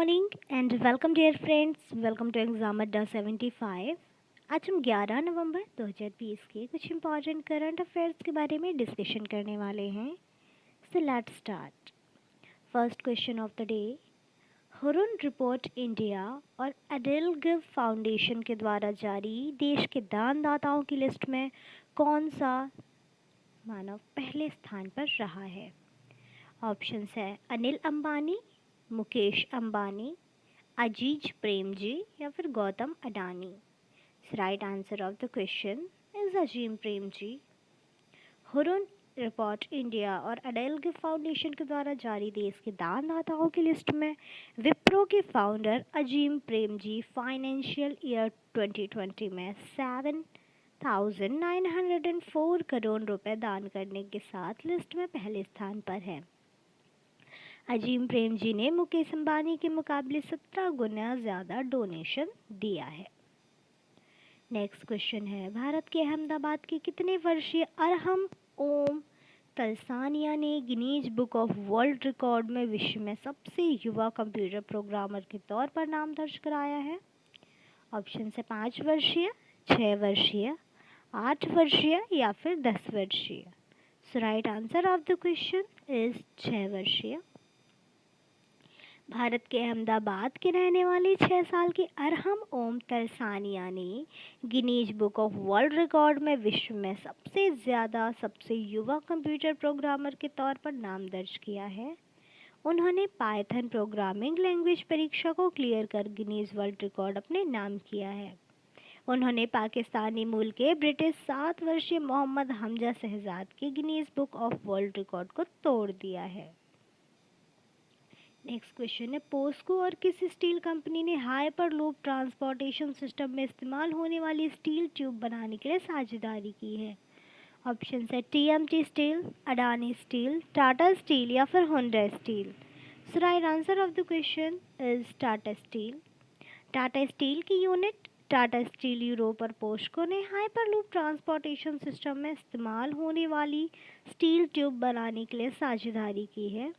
Morning and welcome dear friends, welcome to exam Adda 75। आज हम 11 नवंबर 2020 के कुछ इंपॉर्टेंट करंट अफेयर्स के बारे में डिस्कशन करने वाले हैं। So let's start. First question of the day, Hurun report India और एडेलगिव फाउंडेशन के द्वारा जारी देश के दानदाताओं की लिस्ट में कौन सा मानव पहले स्थान पर रहा है? ऑप्शंस है अनिल अंबानी, मुकेश अंबानी, अजीज प्रेमजी या फिर Gautam Adani. Right answer of the question is Azim Premji. Hurun report India और एडेलगिव फाउंडेशन के द्वारा जारी देश के दानदाताओं की लिस्ट में विप्रो के founder Azim Premji financial year 2020 में 7,904 करोड़ रुपए दान करने के साथ लिस्ट में पहले स्थान पर है। अजीम प्रेमजी ने मुकेश अंबानी के मुकाबले 17 गुना ज़्यादा डोनेशन दिया है। नेक्स्ट क्वेश्चन है, भारत के अहमदाबाद के कितने वर्षीय अरहम ओम तलसानिया ने Guinness book of world record में विश्व में सबसे युवा कंप्यूटर प्रोग्रामर के तौर पर नाम दर्ज कराया है? ऑप्शन है 5 वर्षीय, 6 वर्षीय, 8 वर्षीय या फिर 10 वर्षीय। So right answer of the question is 6 वर्षीय। भारत के अहमदाबाद के रहने वाले 6 साल के अरहम ओम तरसानिया ने Guinness book of world record में विश्व में सबसे ज़्यादा सबसे युवा कंप्यूटर प्रोग्रामर के तौर पर नाम दर्ज किया है। उन्होंने पाइथन प्रोग्रामिंग लैंग्वेज परीक्षा को क्लियर कर गिनीज वर्ल्ड रिकॉर्ड अपने नाम किया है। उन्होंने पाकिस्तानी मूल के ब्रिटिश 7 वर्षीय मोहम्मद हमजा शहजाद के Guinness book of world record को तोड़ दिया है। नेक्स्ट क्वेश्चन है, पोस्को और किस स्टील कंपनी ने हाइपर लूप ट्रांसपोर्टेशन सिस्टम में इस्तेमाल होने वाली स्टील ट्यूब बनाने के लिए साझेदारी की है? ऑप्शन है TMT steel, Adani steel, Tata steel या फिर Hyundai steel. So right answer of the question is Tata steel. Tata steel की यूनिट टाटा स्टील यूरोप और पोस्को ने हाइपर लूप ट्रांसपोर्टेशन सिस्टम में इस्तेमाल होने वाली स्टील ट्यूब बनाने के लिए साझेदारी की है।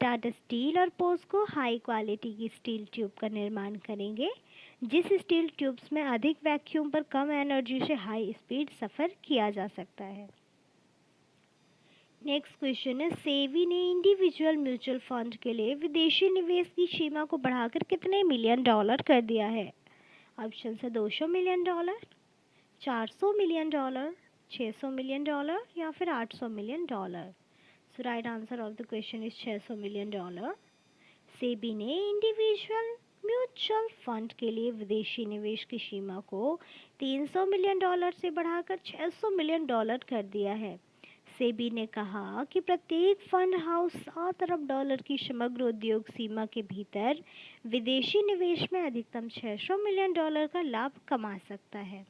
टाटा स्टील और पोस्को हाई क्वालिटी की स्टील ट्यूब का निर्माण करेंगे, जिस स्टील ट्यूब्स में अधिक वैक्यूम पर कम एनर्जी से हाई स्पीड सफ़र किया जा सकता है। नेक्स्ट क्वेश्चन है, सेबी ने इंडिविजुअल म्यूचुअल फंड के लिए विदेशी निवेश की सीमा को बढ़ाकर कितने मिलियन डॉलर कर दिया है? ऑप्शन है 200 million dollar, 400 million dollar, 600 million dollar या फिर 800 million dollar. So right answer of the question is 600 million dollar. SEBI ने इंडिविजुअल म्यूचुअल फंड के लिए विदेशी निवेश की सीमा को 300 मिलियन डॉलर से बढ़ाकर 600 मिलियन डॉलर कर दिया है। सेबी ने कहा कि प्रत्येक फंड हाउस 7 अरब डॉलर की समग्र उद्योग सीमा के भीतर विदेशी निवेश में अधिकतम 600 मिलियन डॉलर का लाभ कमा सकता है।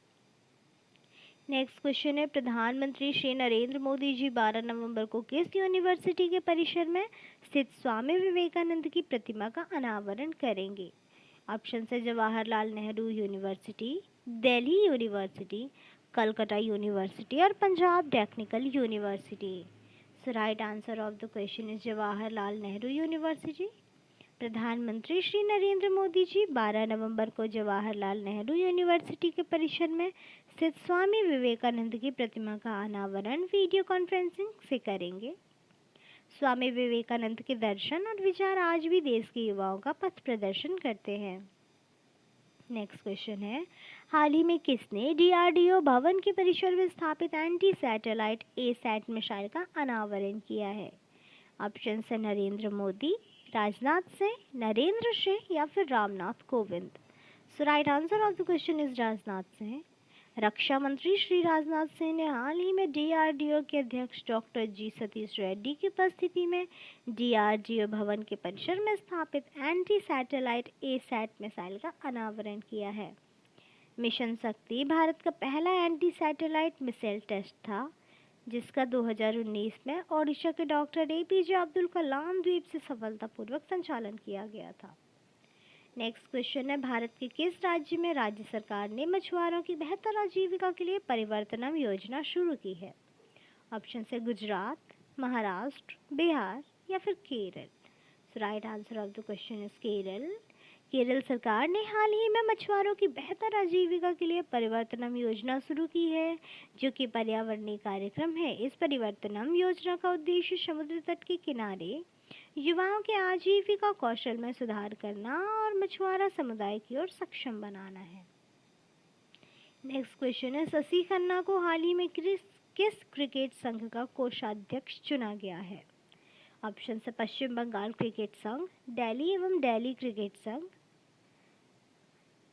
नेक्स्ट क्वेश्चन है, प्रधानमंत्री श्री नरेंद्र मोदी जी 12 नवंबर को किस यूनिवर्सिटी के परिसर में स्थित स्वामी विवेकानंद की प्रतिमा का अनावरण करेंगे? ऑप्शन है Jawaharlal Nehru university, Delhi university, Calcutta university और Punjab technical university. So right answer of the question is Jawaharlal Nehru university. प्रधानमंत्री श्री नरेंद्र मोदी जी 12 नवंबर को जवाहरलाल नेहरू यूनिवर्सिटी के परिसर में स्थित स्वामी विवेकानंद की प्रतिमा का अनावरण वीडियो कॉन्फ्रेंसिंग से करेंगे। स्वामी विवेकानंद के दर्शन और विचार आज भी देश के युवाओं का पथ प्रदर्शन करते हैं। नेक्स्ट क्वेश्चन है, हाल ही में किसने डीआरडीओ भवन के परिसर में स्थापित एंटी सैटेलाइट ए-सैट मिसाइल का अनावरण किया है? ऑप्शन है नरेंद्र मोदी, राजनाथ सिंह, नरेंद्र सिंह या फिर Ramnath Kovind. So right answer of the question is Rajnath Singh. रक्षा मंत्री श्री राजनाथ सिंह ने हाल ही में डीआरडीओ के अध्यक्ष डॉक्टर जी सतीश रेड्डी की उपस्थिति में डीआरडीओ भवन के परिसर में स्थापित एंटी सैटेलाइट ए-सैट मिसाइल का अनावरण किया है। मिशन शक्ति भारत का पहला एंटी सैटेलाइट मिसाइल टेस्ट था, जिसका 2019 में ओडिशा के डॉक्टर एपीजे अब्दुल कलाम द्वीप से सफलतापूर्वक संचालन किया गया था। नेक्स्ट क्वेश्चन है, भारत के किस राज्य में राज्य सरकार ने मछुआरों की बेहतर आजीविका के लिए परिवर्तनम योजना शुरू की है? ऑप्शन है गुजरात, महाराष्ट्र, बिहार या फिर Kerala. Right answer of the question is Kerala. Kerala सरकार ने हाल ही में मछुआरों की बेहतर आजीविका के लिए परिवर्तनम योजना शुरू की है, जो कि पर्यावरणीय कार्यक्रम है। इस परिवर्तनम योजना का उद्देश्य समुद्र तट के किनारे युवाओं के आजीविका कौशल में सुधार करना और मछुआरा समुदाय की ओर सक्षम बनाना है। नेक्स्ट क्वेश्चन है, शशि खन्ना को हाल ही में किस क्रिकेट संघ का कोषाध्यक्ष चुना गया है? ऑप्शन है पश्चिम बंगाल क्रिकेट संघ, दिल्ली एवं दिल्ली क्रिकेट संघ,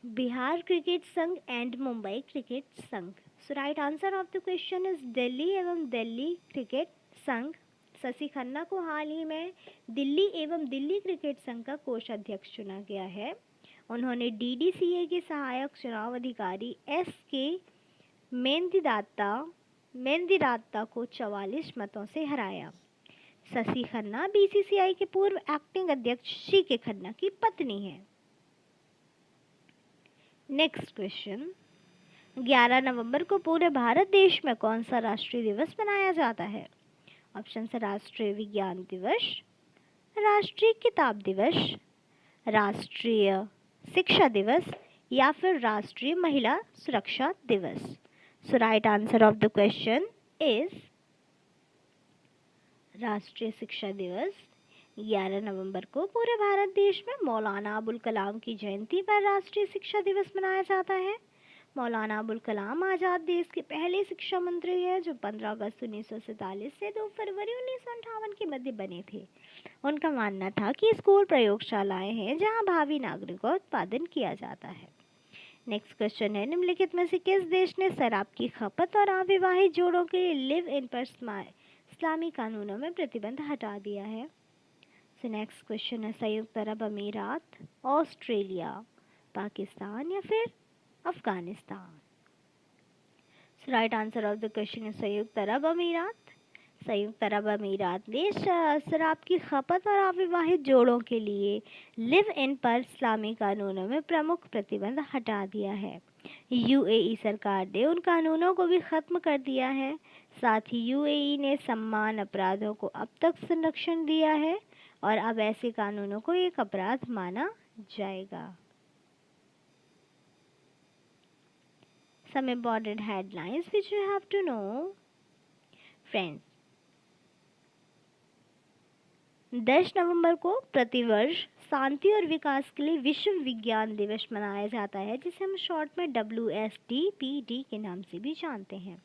बिहार क्रिकेट संघ एंड मुंबई क्रिकेट संघ। So right answer of the question is Delhi एवं दिल्ली क्रिकेट संघ। शशि खन्ना को हाल ही में दिल्ली एवं दिल्ली क्रिकेट संघ का कोषाध्यक्ष चुना गया है। उन्होंने DDCA के सहायक चुनाव अधिकारी SK मेंदिरात्ता को 44 मतों से हराया। शशि खन्ना BCCI के पूर्व एक्टिंग अध्यक्ष CK खन्ना की पत्नी है। नेक्स्ट क्वेश्चन, 11 नवंबर को पूरे भारत देश में कौन सा राष्ट्रीय दिवस मनाया जाता है? ऑप्शन है राष्ट्रीय विज्ञान दिवस, राष्ट्रीय किताब दिवस, राष्ट्रीय शिक्षा दिवस या फिर राष्ट्रीय महिला सुरक्षा दिवस। So right answer of the question is राष्ट्रीय शिक्षा दिवस। 11 नवंबर को पूरे भारत देश में मौलाना अबुल कलाम की जयंती पर राष्ट्रीय शिक्षा दिवस मनाया जाता है। मौलाना अबुल कलाम आज़ाद देश के पहले शिक्षा मंत्री हैं, जो 15 अगस्त 1947 से 2 फरवरी 1958 के मध्य बने थे। उनका मानना था कि स्कूल प्रयोगशालाएं हैं जहां भावी नागरिकों का उत्पादन किया जाता है। नेक्स्ट क्वेश्चन है, निम्नलिखित में से किस देश ने शराब की खपत और अविवाहित जोड़ों के लिए लिव इन पर इस्लामी कानूनों में प्रतिबंध हटा दिया है? सो नेक्स्ट क्वेश्चन है, संयुक्त अरब अमीरात, ऑस्ट्रेलिया, पाकिस्तान या फिर Afghanistan? So right answer of the question है संयुक्त अरब अमीरात। संयुक्त अरब अमीरात ने शराब की खपत और अविवाहित जोड़ों के लिए लिव इन पर इस्लामी कानूनों में प्रमुख प्रतिबंध हटा दिया है। UAE सरकार ने उन कानूनों को भी खत्म कर दिया है। साथ ही UAE ने सम्मान अपराधों को अब तक संरक्षण दिया है और अब ऐसे कानूनों को एक अपराध माना जाएगा। Some important headlines which you have to know. Friends, 10 नवंबर को प्रतिवर्ष शांति और विकास के लिए विश्व विज्ञान दिवस मनाया जाता है, जिसे हम शॉर्ट में WSDPD के नाम से भी जानते हैं।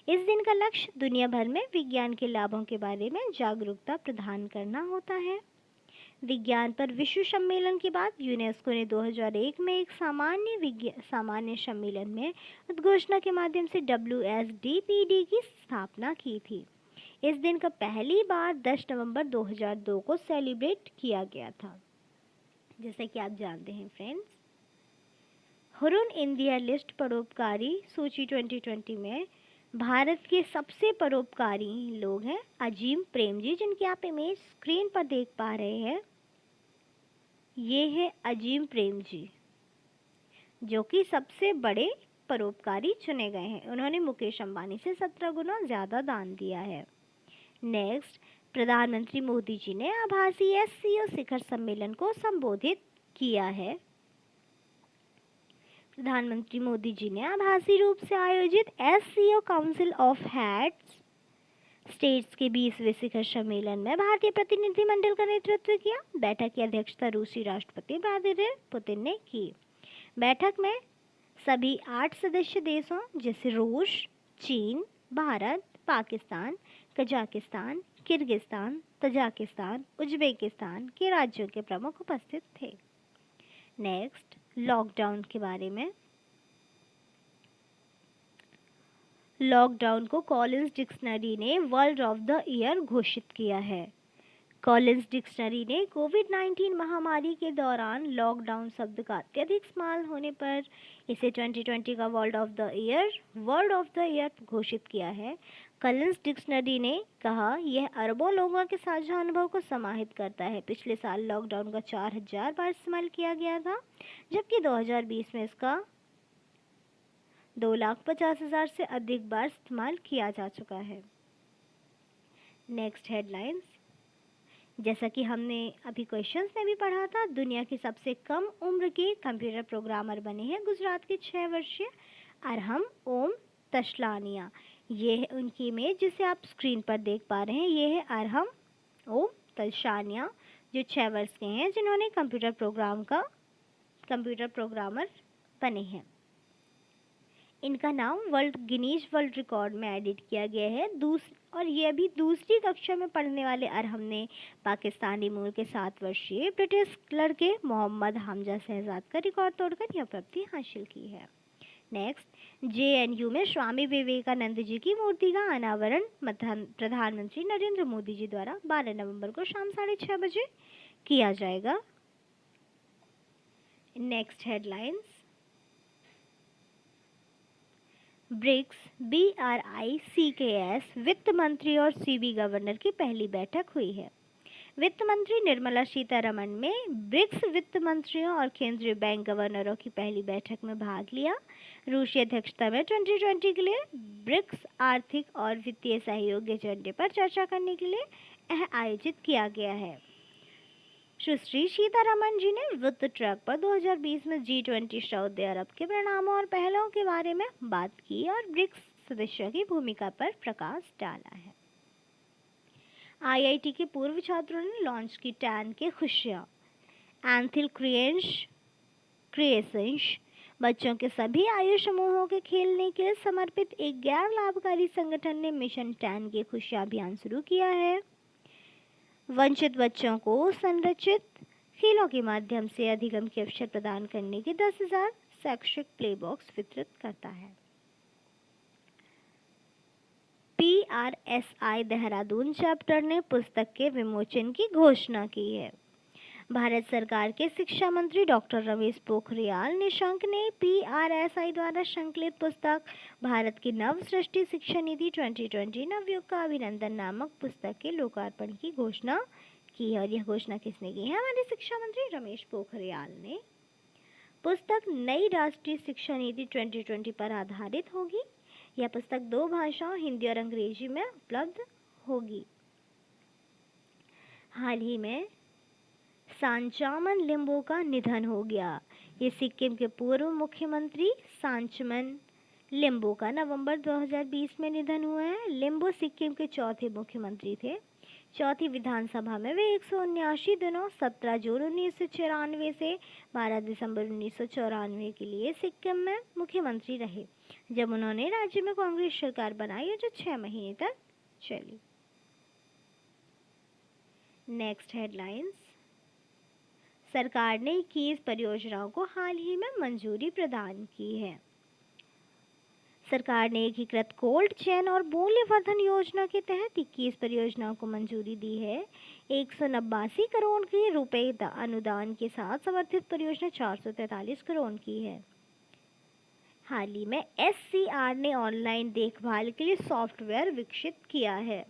इस दिन का लक्ष्य दुनिया भर में विज्ञान के लाभों के बारे में जागरूकता प्रदान करना होता है। विज्ञान पर विश्व सम्मेलन के बाद यूनेस्को ने 2001 में एक सामान्य सम्मेलन में उद्घोषणा के माध्यम से WSDPD की स्थापना की थी। इस दिन का पहली बार 10 नवंबर 2002 को सेलिब्रेट किया गया था। जैसे कि आप जानते हैं फ्रेंड्स, हुरुन इंडिया लिस्ट परोपकारी सूची 2020 में भारत के सबसे परोपकारी लोग हैं अजीम प्रेम जी, जिनकी आप इमेज स्क्रीन पर देख पा रहे हैं। ये है अजीम प्रेम जी, जो कि सबसे बड़े परोपकारी चुने गए हैं। उन्होंने मुकेश अंबानी से 17 गुना ज़्यादा दान दिया है। नेक्स्ट, प्रधानमंत्री मोदी जी ने आभासी SCO शिखर सम्मेलन को संबोधित किया है। प्रधानमंत्री मोदी जी ने आभासी रूप से आयोजित SCO council of heads states के 20वें शिखर सम्मेलन में भारतीय प्रतिनिधिमंडल का नेतृत्व किया। बैठक की अध्यक्षता रूसी राष्ट्रपति व्लादिमीर पुतिन ने की। बैठक में सभी 8 सदस्य देशों जैसे रूस, चीन, Bharat, Pakistan, Kazakhstan, Kyrgyzstan, Tajikistan, Uzbekistan के राज्यों के प्रमुख उपस्थित थे। नेक्स्ट, लॉकडाउन के बारे में। लॉकडाउन को कॉलिंस डिक्शनरी ने वर्ड ऑफ द ईयर घोषित किया है। कॉलिंस डिक्शनरी ने कोविड-19 महामारी के दौरान लॉकडाउन शब्द का अत्यधिक इस्तेमाल होने पर इसे 2020 का वर्ड ऑफ द ईयर घोषित किया है। कॉलिंस डिक्शनरी ने कहा, यह अरबों लोगों के साझा अनुभव को समाहित करता है। पिछले साल लॉकडाउन का 4000 बार इस्तेमाल किया गया था, जबकि 2020 में इसका 2,50,000 से अधिक बार इस्तेमाल किया जा चुका है। नेक्स्ट हेडलाइंस, जैसा कि हमने अभी क्वेश्चंस में भी पढ़ा था, दुनिया के सबसे कम उम्र के कंप्यूटर प्रोग्रामर बने हैं गुजरात के 6 वर्षीय अरहम ओम तशलानिया। ये है उनकी इमेज जिसे आप स्क्रीन पर देख पा रहे हैं। ये है अरहम ओम तशलानिया जो 6 वर्ष के हैं, जिन्होंने कंप्यूटर प्रोग्रामर बने हैं। इनका नाम गिनीज वर्ल्ड रिकॉर्ड में एडिट किया गया है। और ये अभी दूसरी कक्षा में पढ़ने वाले अरहम ने पाकिस्तानी मूल के 7 वर्षीय ब्रिटिश लड़के मोहम्मद हमजा शहजाद का रिकॉर्ड तोड़कर यह उपलब्धि हासिल की है। नेक्स्ट, JNU में स्वामी विवेकानंद जी की मूर्ति का अनावरण प्रधानमंत्री नरेंद्र मोदी जी द्वारा 12 नवंबर को शाम 6:30 बजे किया जाएगा। नेक्स्ट हेडलाइंस, ब्रिक्स BRICS वित्त मंत्री और CB गवर्नर की पहली बैठक हुई है। वित्त मंत्री निर्मला सीतारमण में ब्रिक्स वित्त मंत्रियों और केंद्रीय बैंक गवर्नरों की पहली बैठक में भाग लिया। रूसी अध्यक्षता में 2020 के लिए ब्रिक्स आर्थिक और वित्तीय सहयोग एजेंडे पर चर्चा करने के लिए यह आयोजित किया गया है। सुश्री सीतारमण जी ने वित्त ट्रैक पर 2020 में G20 सऊदी अरब के परिणामों और पहलों के बारे में बात की और ब्रिक्स सदस्यों की भूमिका पर प्रकाश डाला है। IIT के पूर्व छात्रों ने लॉन्च की टैन की खुशियाँ। एंथिल क्रिएशंस बच्चों के सभी आयु समूहों के खेलने के लिए समर्पित एक गैर लाभकारी संगठन ने मिशन टैन की खुशियाँ अभियान शुरू किया है। वंचित बच्चों को संरचित खेलों के माध्यम से अधिगम के अवसर प्रदान करने के 10,000 शैक्षिक प्ले बॉक्स वितरित करता है। PRSI देहरादून चैप्टर ने पुस्तक के विमोचन की घोषणा की है। भारत सरकार के शिक्षा मंत्री डॉक्टर रमेश पोखरियाल निशंक ने PRSI द्वारा संकलित पुस्तक भारत की नव सृष्टि शिक्षा नीति 2020 नवयुग का अभिनंदन नामक पुस्तक के लोकार्पण की घोषणा की है। और यह घोषणा किसने की है? हमारे शिक्षा मंत्री रमेश पोखरियाल ने। पुस्तक नई राष्ट्रीय शिक्षा नीति 2020 पर आधारित होगी। यह पुस्तक 2 भाषाओं हिंदी और अंग्रेजी में उपलब्ध होगी। हाल ही में सांचामन लिम्बो का निधन हो गया। ये सिक्किम के पूर्व मुख्यमंत्री सांचमन लिम्बो का नवंबर 2020 में निधन हुआ है। लिम्बो सिक्किम के चौथे मुख्यमंत्री थे। चौथी विधानसभा में वे 179 दिनों 17 जून 1994 से 12 दिसंबर 1994 के लिए सिक्किम में मुख्यमंत्री रहे, जब उन्होंने राज्य में कांग्रेस सरकार बनाई जो 6 महीने तक चली। नेक्स्ट हेडलाइंस, सरकार ने 21 परियोजनाओं को हाल ही में मंजूरी प्रदान की है। सरकार ने एकीकृत कोल्ड चेन और मूल्य वर्धन योजना के तहत 21 परियोजनाओं को मंजूरी दी है। 189 करोड़ के रुपए अनुदान के साथ समर्थित परियोजना 443 करोड़ की है। हाल ही में SCR ने ऑनलाइन देखभाल के लिए सॉफ्टवेयर विकसित किया है।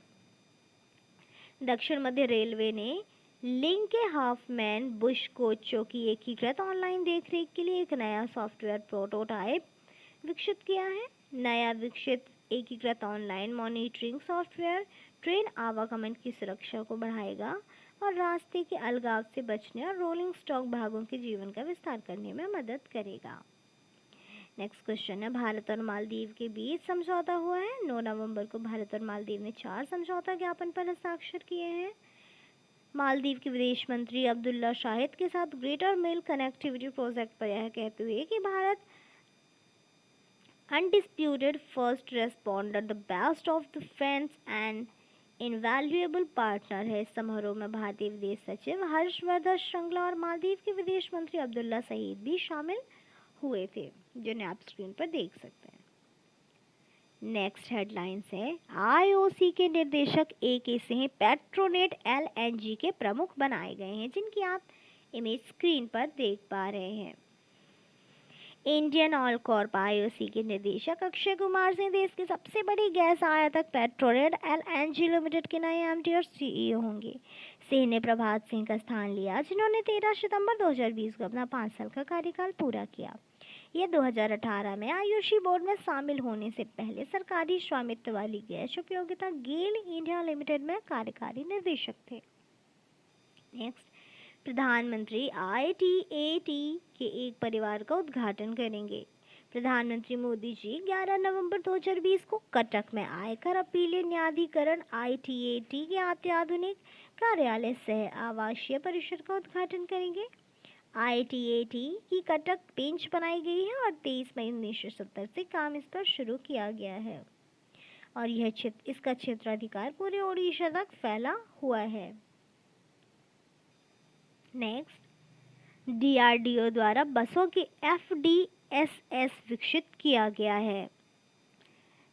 दक्षिण मध्य रेलवे ने लिंक के हाफमैन बुश कोचों की एकीकृत ऑनलाइन देखरेख के लिए एक नया सॉफ्टवेयर प्रोटोटाइप विकसित किया है। नया विकसित एकीकृत ऑनलाइन मॉनिटरिंग सॉफ्टवेयर ट्रेन आवागमन की सुरक्षा को बढ़ाएगा और रास्ते के अलगाव से बचने और रोलिंग स्टॉक भागों के जीवन का विस्तार करने में मदद करेगा। नेक्स्ट क्वेश्चन है, भारत और मालदीव के बीच समझौता हुआ है। 9 नवंबर को भारत और मालदीव ने 4 समझौता ज्ञापन पर हस्ताक्षर किए हैं। मालदीव के विदेश मंत्री अब्दुल्ला शाहिद के साथ ग्रेटर मेल कनेक्टिविटी प्रोजेक्ट पर यह कहते हुए कि Bharat undisputed first responder, the best of the friends and invaluable partner है। इस समारोह में भारतीय विदेश सचिव हर्षवर्धन श्रृंगला और मालदीव के विदेश मंत्री अब्दुल्ला शहीद भी शामिल हुए थे, जिन्हें आप स्क्रीन पर देख सकते हैं। नेक्स्ट हेडलाइंस है, IOC के निर्देशक AK सिंह पेट्रोनेट LNG के प्रमुख बनाए गए हैं, जिनकी आप इमेज स्क्रीन पर देख पा रहे हैं। इंडियन ऑयल कॉर्प IOC के निर्देशक अक्षय कुमार सिंह देश की सबसे बड़ी गैस आयातक पेट्रोनेट LNG लिमिटेड के नए MD और CEO होंगे। सिंह ने प्रभात सिंह का स्थान लिया, जिन्होंने 13 सितंबर 2020 को अपना 5 साल का कार्यकाल पूरा किया। ये 2018 में IOC बोर्ड में शामिल होने से पहले सरकारी स्वामित्व वाली गैस उपयोगिता गेल इंडिया लिमिटेड में कार्यकारी निदेशक थे। नेक्स्ट, प्रधानमंत्री ITAT के एक परिवार का उद्घाटन करेंगे। प्रधानमंत्री मोदी जी 11 नवंबर 2020 को कटक में आयकर अपीलीय न्यायाधिकरण ITAT के अत्याधुनिक कार्यालय सह आवासीय परिसर का उद्घाटन करेंगे। ITAT की कटक बेंच बनाई गई है और 23 मई 1970 से काम इस पर शुरू किया गया है और इसका क्षेत्राधिकार पूरे ओडिशा तक फैला हुआ है। नेक्स्ट, DRDO द्वारा बसों की FDSS विकसित किया गया है।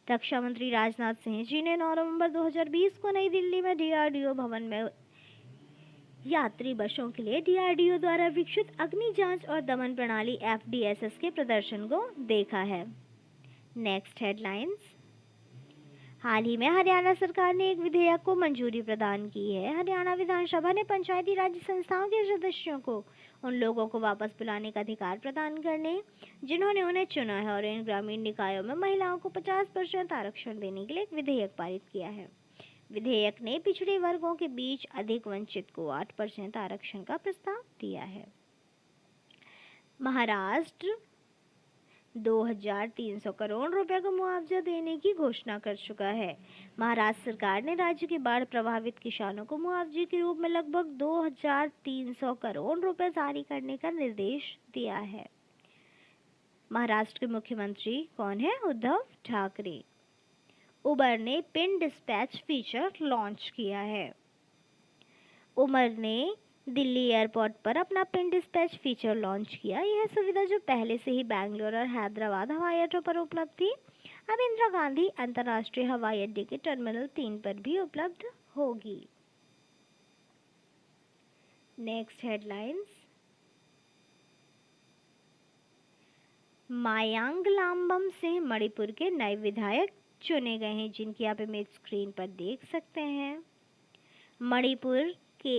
रक्षा मंत्री राजनाथ सिंह जी ने 9 नवंबर 2020 को नई दिल्ली में DRDO भवन में यात्री बसों के लिए DRDO द्वारा विकसित अग्नि जांच और दमन प्रणाली FDSS के प्रदर्शन को देखा है। नेक्स्ट हेडलाइंस, हाल ही में हरियाणा सरकार ने एक विधेयक को मंजूरी प्रदान की है। हरियाणा विधानसभा ने पंचायती राज संस्थाओं के सदस्यों को उन लोगों को वापस बुलाने का अधिकार प्रदान करने जिन्होंने उन्हें चुना है और इन ग्रामीण निकायों में महिलाओं को 50% आरक्षण देने के लिए एक विधेयक पारित किया है। विधेयक ने पिछड़े वर्गों के बीच अधिक वंचित को 8% आरक्षण का प्रस्ताव दिया है। महाराष्ट्र 2300 करोड़ रुपए का मुआवजा देने की घोषणा कर चुका है। महाराष्ट्र सरकार ने राज्य के बाढ़ प्रभावित किसानों को मुआवजे के रूप में लगभग 2300 करोड़ रुपए जारी करने का निर्देश दिया है। महाराष्ट्र के मुख्यमंत्री कौन है? उद्धव ठाकरे। उबर ने पिन डिस्पैच फीचर लॉन्च किया है। उबर ने दिल्ली एयरपोर्ट पर अपना पिन डिस्पैच फीचर लॉन्च किया। यह सुविधा जो पहले से ही बेंगलुरु और हैदराबाद हवाई अड्डों पर उपलब्ध थी, अब इंदिरा गांधी अंतर्राष्ट्रीय हवाई अड्डे के टर्मिनल 3 पर भी उपलब्ध होगी। नेक्स्ट हेडलाइंस, मायांग लांबम सिंह मणिपुर के नए विधायक चुने गए हैं, जिनकी आप इमेज स्क्रीन पर देख सकते हैं। मणिपुर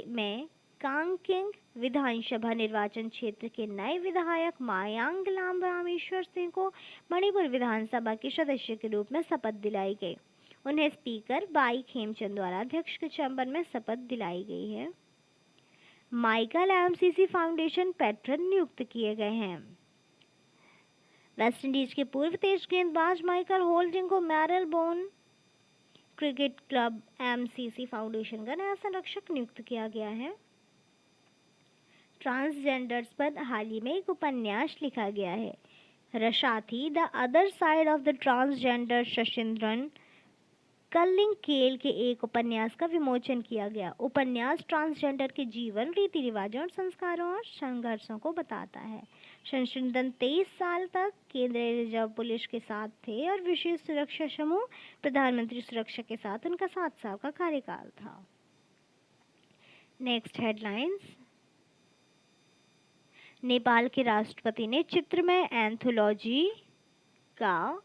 में कांकेंग विधानसभा निर्वाचन क्षेत्र के नए विधायक मायांग लाम रामेश्वर सिंह को मणिपुर विधानसभा के सदस्य के रूप में शपथ दिलाई गई। उन्हें स्पीकर बाई खेमचंद द्वारा अध्यक्ष के चैम्बर में शपथ दिलाई गई है। माइकल MCC फाउंडेशन पैट्रन नियुक्त किए गए हैं। वेस्टइंडीज के पूर्व तेज गेंदबाज माइकल होल्डिंग को Melbourne cricket club MCC foundation का नया संरक्षक नियुक्त किया गया है। ट्रांसजेंडर्स पर हाल ही में एक उपन्यास लिखा गया है। रशाथी the other side of the transgender Shashindran Kallingal के एक उपन्यास का विमोचन किया गया। उपन्यास ट्रांसजेंडर के जीवन, रीति रिवाजों और संस्कारों और संघर्षों को बताता है। शशिंद्रन 23 साल तक केंद्रीय रिजर्व पुलिस के साथ थे और विशेष सुरक्षा समूह प्रधानमंत्री सुरक्षा के साथ उनका 7 साल का कार्यकाल था। नेक्स्ट हेडलाइंस, नेपाल के राष्ट्रपति ने चित्रमय एंथोलॉजी का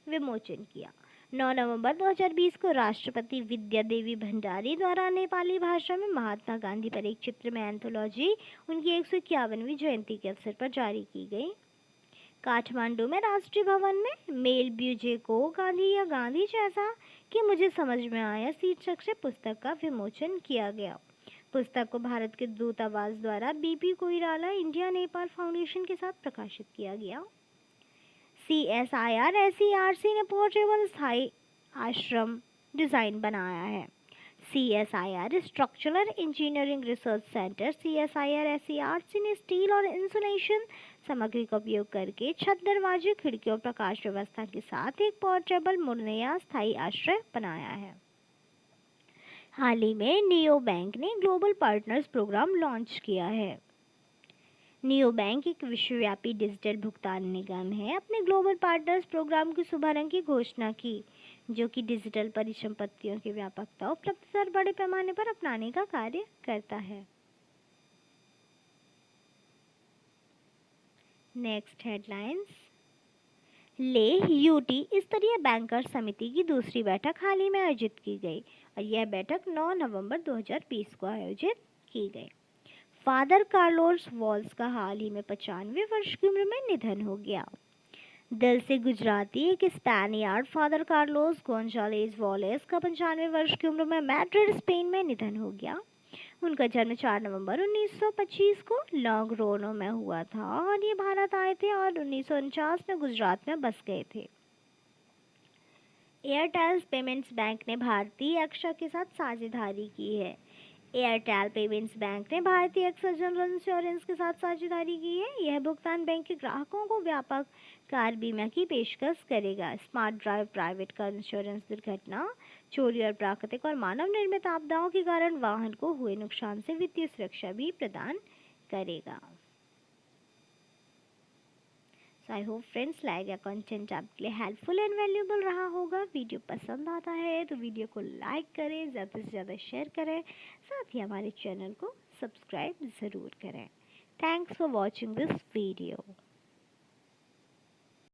विमोचन किया। 9 नवंबर 2020 को राष्ट्रपति विद्या देवी भंडारी द्वारा नेपाली भाषा में महात्मा गांधी पर एक चित्रमय एंथोलॉजी उनकी 151वीं जयंती के अवसर पर जारी की गई। काठमांडू में राष्ट्रीय भवन में मेल ब्यूजे को गांधी या गांधी जैसा कि मुझे समझ में आया शीर्षक से पुस्तक का विमोचन किया गया। पुस्तक को भारत के दूतावास द्वारा BP Koirala India Nepal foundation के साथ प्रकाशित किया गया। CSIR SERC ने पोर्टेबल स्थायी आश्रम डिज़ाइन बनाया है। CSIR structural engineering research centre CSIR SERC ने स्टील और इंसुलेशन सामग्री का उपयोग करके छत, दरवाजे, खिड़की और प्रकाश व्यवस्था के साथ एक पोर्टेबल मुड़ने या स्थायी आश्रय बनाया है। हाल ही में नियो बैंक ने ग्लोबल पार्टनर्स प्रोग्राम लॉन्च किया है। नियो बैंक एक विश्वव्यापी डिजिटल भुगतान निगम है। अपने ग्लोबल पार्टनर्स प्रोग्राम के शुभारंभ की घोषणा की, जो कि डिजिटल परिसंपत्तियों की व्यापकता, उपलब्धता और बड़े पैमाने पर अपनाने का कार्य करता है। नेक्स्ट हेडलाइंस, लेह यूटी स्तरीय बैंकर समिति की दूसरी बैठक हाल ही में आयोजित की गई और यह बैठक 9 नवंबर 2020 को आयोजित की गई। फादर कार्लोस वॉल्स का हाल ही में 95 वर्ष की उम्र में निधन हो गया। दिल से गुजराती एक Spaniard father Carlos Gonzalez Wallace का 95 वर्ष की उम्र में मैड्रिड, स्पेन में निधन हो गया। उनका जन्म 4 नवंबर 1925 को लॉन्गरोनो में हुआ था और ये भारत आए थे और 1949 में गुजरात में बस गए थे। एयरटेल पेमेंट्स बैंक ने भारतीय एक्सा के साथ साझेदारी की है। एयरटेल पेमेंट्स बैंक ने भारतीय एक्सा जनरल इंश्योरेंस के साथ साझेदारी की है। यह भुगतान बैंक के ग्राहकों को व्यापक कार बीमा की पेशकश करेगा। Smart drive private car insurance दुर्घटना, चोरी और प्राकृतिक और मानव निर्मित आपदाओं के कारण वाहन को हुए नुकसान से वित्तीय सुरक्षा भी प्रदान करेगा। सो आई होप फ्रेंड्स लाइक या कंटेंट आपके लिए हेल्पफुल एंड वैल्यूएबल रहा होगा। वीडियो पसंद आता है तो वीडियो को लाइक करें, ज़्यादा से ज़्यादा शेयर करें, साथ ही हमारे चैनल को सब्सक्राइब ज़रूर करें। Thanks for watching this video.